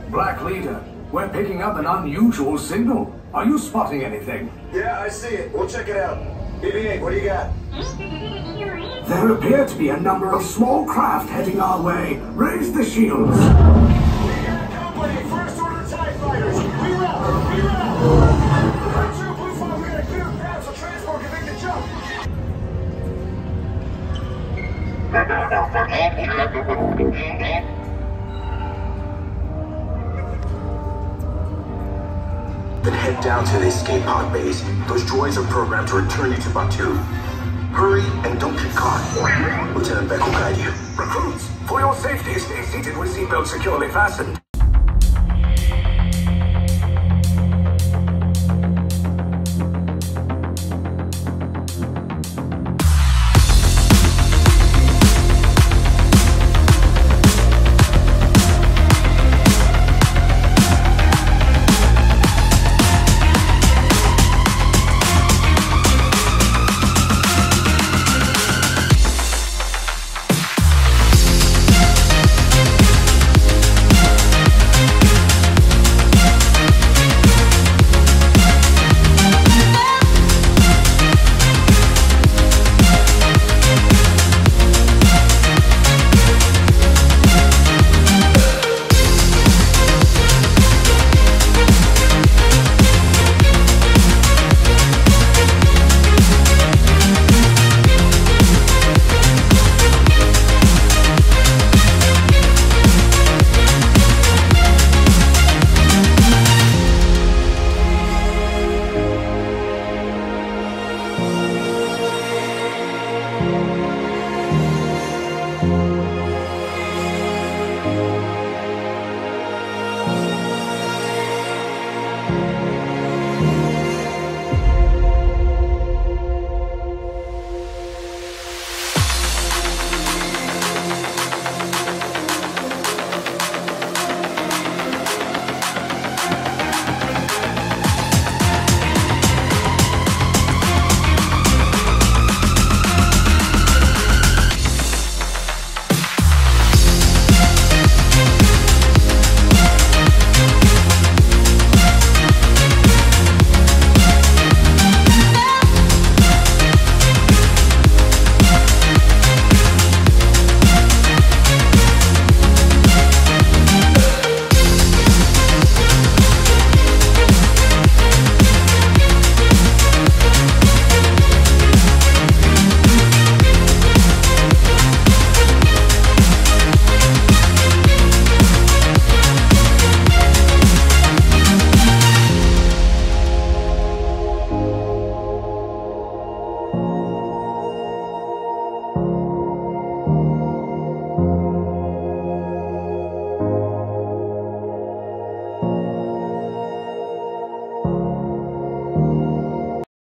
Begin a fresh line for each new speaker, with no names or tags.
Black Leader, we're picking up an unusual signal. Are you spotting anything?
Yeah, I see it. We'll check it out. BB-8, what do you got?
There appear to be a number of small craft heading our way. Raise the shields.
We got company, first order TIE fighters. We route. True Blue 5, we got a clear path so transport can make the jump.
Then head down to the escape pod base. Those droids are programmed to return you to Batu. Hurry and don't get caught. Lieutenant Beck will guide you.
Recruits, for your safety, stay seated with seatbelts securely fastened.